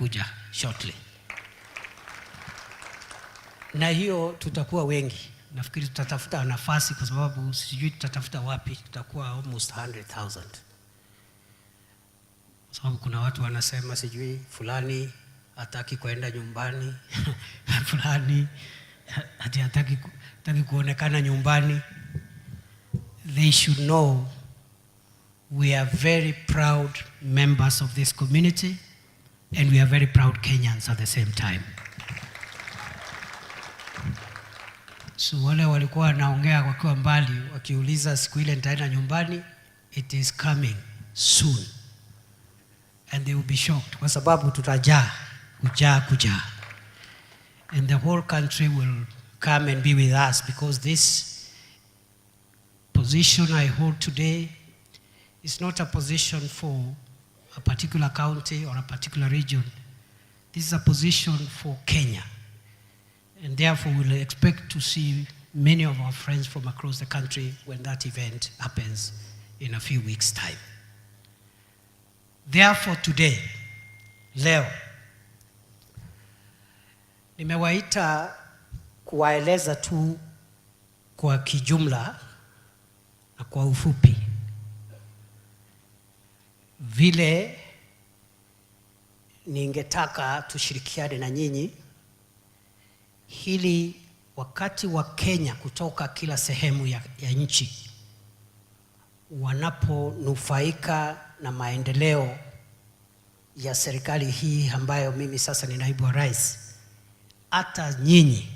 inakuja shortly. Na hiyo tutakuwa wengi. Nafikiri tutatafuta nafasi kwa sababu sijui tutatafuta wapi, tutakuwa almost 100,000. Kwa sababu kuna watu wanasema sijui fulani hataki kwenda nyumbani, fulani hataki kuonekana nyumbani. They should know we are very proud members of this community and we are very proud Kenyans at the same time. So wale walikuwa wanaongea wakiwa mbali wakiuliza siku ile nitaenda nyumbani, it is coming soon. And they will be shocked kwa sababu tutajaa kujaa. And the whole country will come and be with us because this position I hold today is not a position for a particular county or a particular region. This is a position for Kenya. And therefore we'll expect to see many of our friends from across the country when that event happens in a few weeks' time. Therefore today, leo, nimewaita kuwaeleza tu kwa kijumla na kwa ufupi vile ningetaka tushirikiane na nyinyi hili wakati wa Kenya kutoka kila sehemu ya nchi wanaponufaika na maendeleo ya serikali hii ambayo mimi sasa ni naibu wa rais, hata nyinyi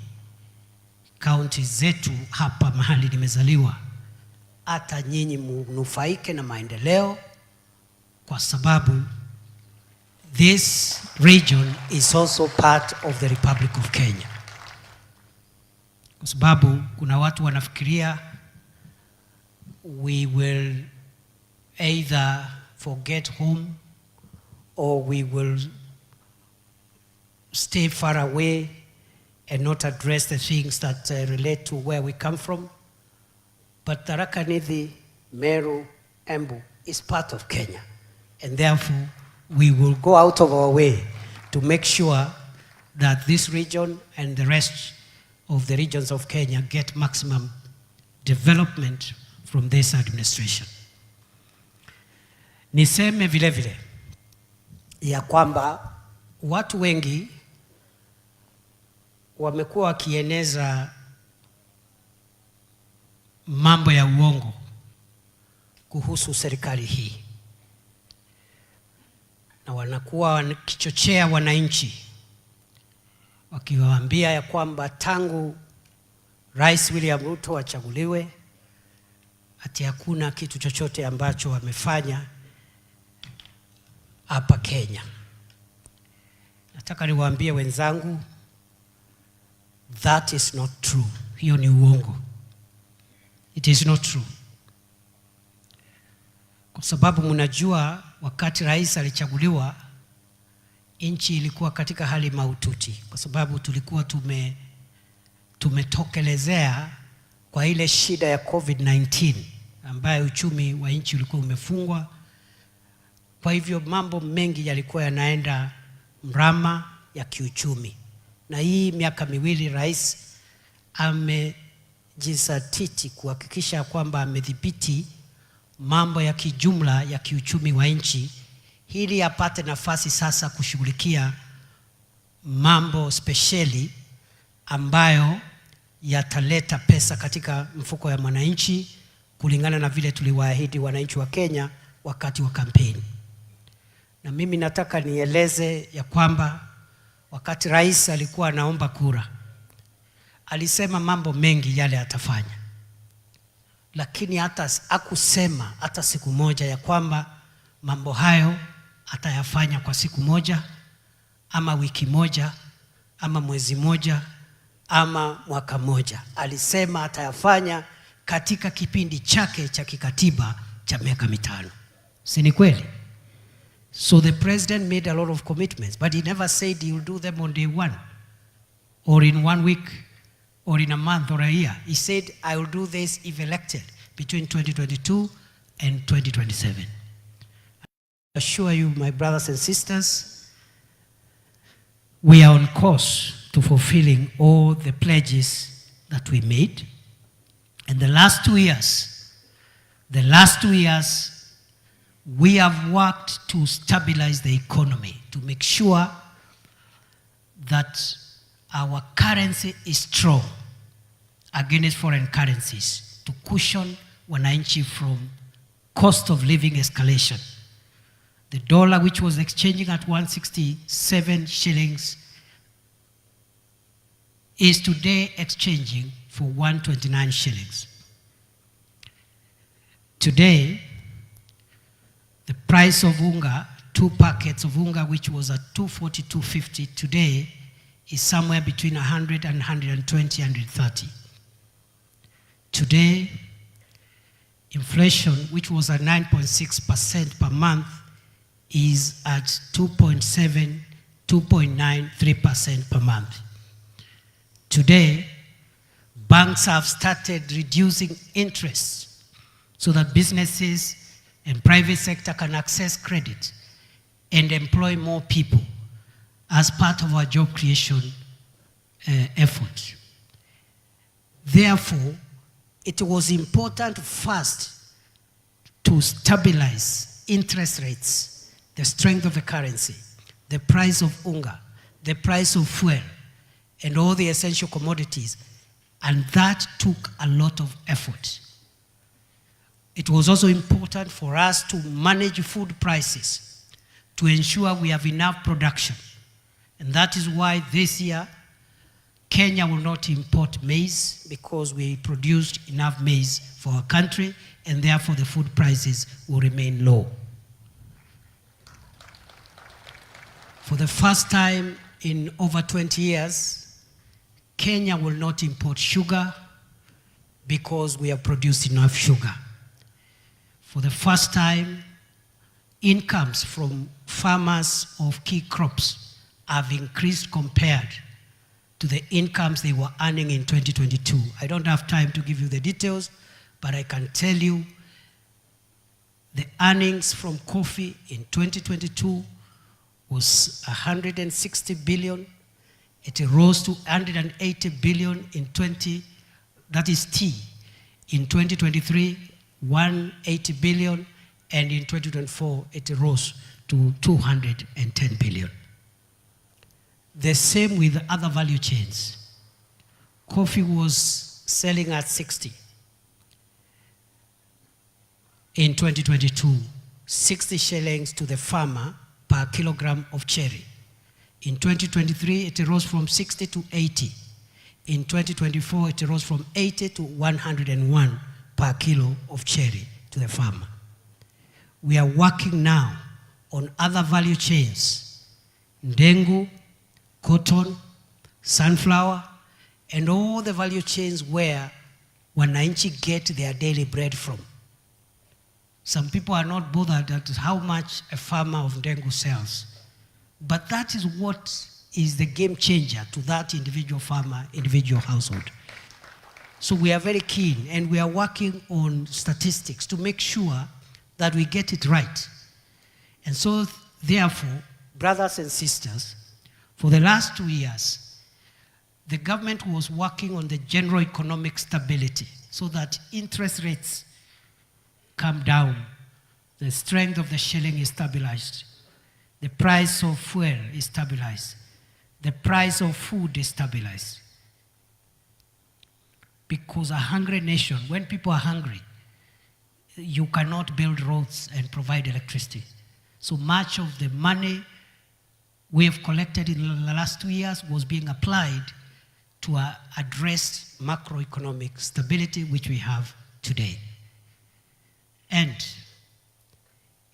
kaunti zetu hapa mahali nimezaliwa, hata nyinyi mnufaike na maendeleo kwa sababu this region is also part of the Republic of Kenya. Kwa sababu kuna watu wanafikiria we will either forget home or we will stay far away and not address the things that relate to where we come from. But Tharaka Nithi, Meru, Embu is part of Kenya. And therefore, we will go out of our way to make sure that this region and the rest of the regions of Kenya get maximum development from this administration. Niseme vile vile ya kwamba watu wengi wamekuwa wakieneza mambo ya uongo kuhusu serikali hii. Na wanakuwa wakichochea wananchi wakiwaambia ya kwamba tangu Rais William Ruto achaguliwe ati hakuna kitu chochote ambacho wamefanya hapa Kenya. Nataka niwaambie wenzangu, that is not true. Hiyo ni uongo. It is not true. Kwa sababu mnajua wakati rais alichaguliwa nchi ilikuwa katika hali mahututi kwa sababu tulikuwa tumetokelezea kwa ile shida ya COVID-19 ambayo uchumi wa nchi ulikuwa umefungwa. Kwa hivyo mambo mengi yalikuwa yanaenda mrama ya kiuchumi. Na hii miaka miwili rais amejizatiti kuhakikisha kwamba amedhibiti mambo ya kijumla ya kiuchumi wa nchi ili apate nafasi sasa kushughulikia mambo speciali ambayo yataleta pesa katika mfuko ya mwananchi kulingana na vile tuliwaahidi wananchi wa Kenya wakati wa kampeni. Na mimi nataka nieleze ya kwamba wakati rais alikuwa anaomba kura alisema mambo mengi yale atafanya, lakini hata hakusema hata siku moja ya kwamba mambo hayo atayafanya kwa siku moja ama wiki moja ama mwezi moja ama mwaka moja. Alisema atayafanya katika kipindi chake cha kikatiba cha miaka 5. Si ni kweli? So the president made a lot of commitments, but he never said he will do them on day 1 or in 1 week or in a month or a year. He said, I will do this if elected between 2022 and 2027. I assure you, my brothers and sisters, we are on course to fulfilling all the pledges that we made. And the last 2 years, we have worked to stabilize the economy, to make sure that our currency is strong against foreign currencies, to cushion wananchi from cost of living escalation. The dollar, which was exchanging at 167 shillings, is today exchanging for 129 shillings. Today, the price of unga, 2 packets of unga, which was at 240, 250, today is somewhere between 100 and 120, 130. Today, inflation, which was at 9.6% per month, is at 2.7, 2.9, 3% per month. Today, banks have started reducing interest so that businesses and private sector can access credit and employ more people as part of our job creation effort. Therefore, it was important first to stabilize interest rates, the strength of the currency, the price of unga, the price of fuel, and all the essential commodities. And that took a lot of effort. It was also important for us to manage food prices, to ensure we have enough production. And that is why this year, Kenya will not import maize, because we produced enough maize for our country, and therefore the food prices will remain low. For the first time in over 20 years, Kenya will not import sugar because we have produced enough sugar. For the first time, incomes from farmers of key crops have increased compared to the incomes they were earning in 2022. I don't have time to give you the details, but I can tell you the earnings from coffee in 2022 was 160 billion. It rose to 180 billion in that is tea. In 2023, 180 billion, and in 2024, it rose to 210 billion. The same with other value chains. Coffee was selling at 60. In 2022, 60 shillings to the farmer per kilogram of cherry. In 2023, it rose from 60 to 80. In 2024, it rose from 80 to 101 per kilo of cherry to the farmer. We are working now on other value chains, ndengu, cotton, sunflower, and all the value chains where wananchi get their daily bread from. Some people are not bothered at how much a farmer of ndengu sells, but that is what is the game changer to that individual farmer, individual household. So we are very keen, and we are working on statistics to make sure that we get it right. And so, therefore, brothers and sisters, for the last 2 years, the government was working on the general economic stability so that interest rates come down, the strength of the shilling is stabilized, the price of fuel is stabilized, the price of food is stabilized. Because a hungry nation, when people are hungry, you cannot build roads and provide electricity. So much of the money we have collected in the last 2 years was being applied to address macroeconomic stability, which we have today. And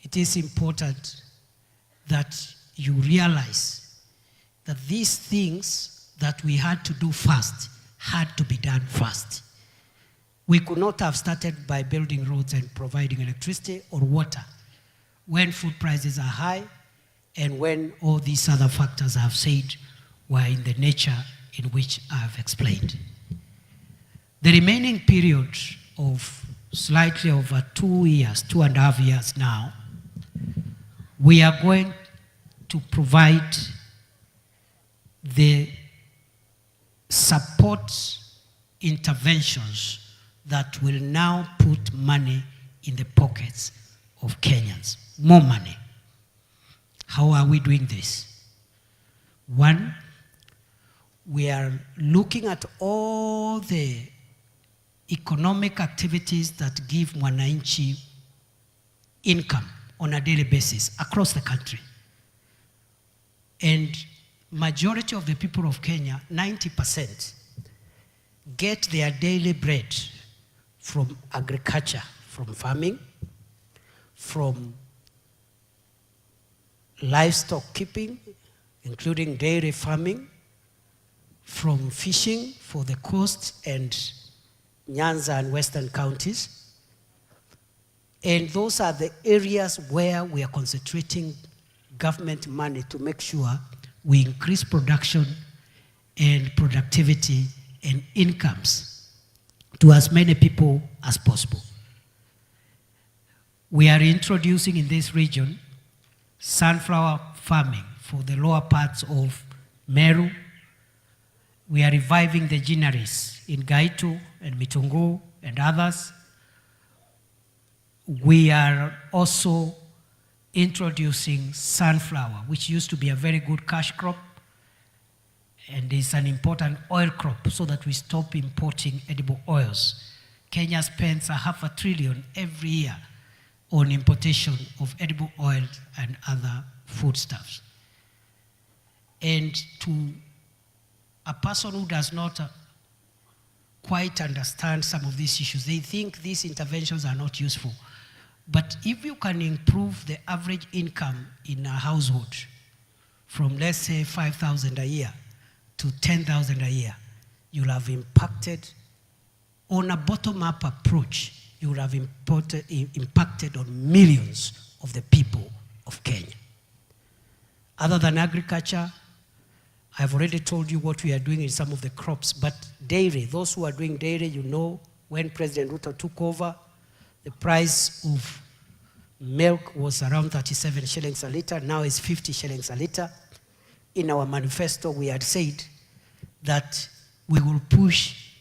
it is important that you realize that these things that we had to do first had to be done first. We could not have started by building roads and providing electricity or water when food prices are high and when all these other factors I've said were in the nature in which I've explained. The remaining period of slightly over 2 years, 2.5 years now, we are going to provide the support interventions that will now put money in the pockets of Kenyans. More money. How are we doing this? One, we are looking at all the economic activities that give mwananchi income on a daily basis across the country. And majority of the people of Kenya, 90%, get their daily bread from agriculture, from farming, from livestock keeping, including dairy farming, from fishing for the coast and Nyanza and Western counties. And those are the areas where we are concentrating government money to make sure we increase production and productivity and incomes to as many people as possible. We are introducing in this region sunflower farming for the lower parts of Meru. We are reviving the ginaries in Gaitu and Mitungu and others. We are also introducing sunflower, which used to be a very good cash crop and is an important oil crop, so that we stop importing edible oils. Kenya spends $500 billion every year on importation of edible oil and other foodstuffs. And to a person who does not quite understand some of these issues, they think these interventions are not useful. But if you can improve the average income in a household from, let's say, 5,000 a year to 10,000 a year, you'll have impacted, on a bottom-up approach, you will have impacted on millions of the people of Kenya. Other than agriculture, I've already told you what we are doing in some of the crops, but dairy, those who are doing dairy, you know, when President Ruto took over, the price of milk was around 37 shillings a liter, now it's 50 shillings a liter. In our manifesto, we had said that we will push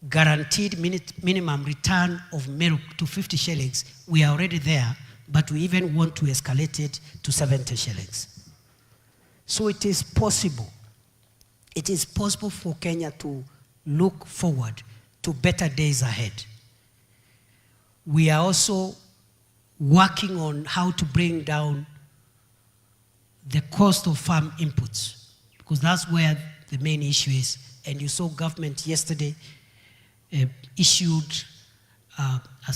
guaranteed minimum return of milk to 50 shillings. We are already there, but we even want to escalate it to 70 shillings. So it is possible. It is possible for Kenya to look forward to better days ahead. We are also working on how to bring down the cost of farm inputs, because that's where the main issue is. And you saw government yesterday issued a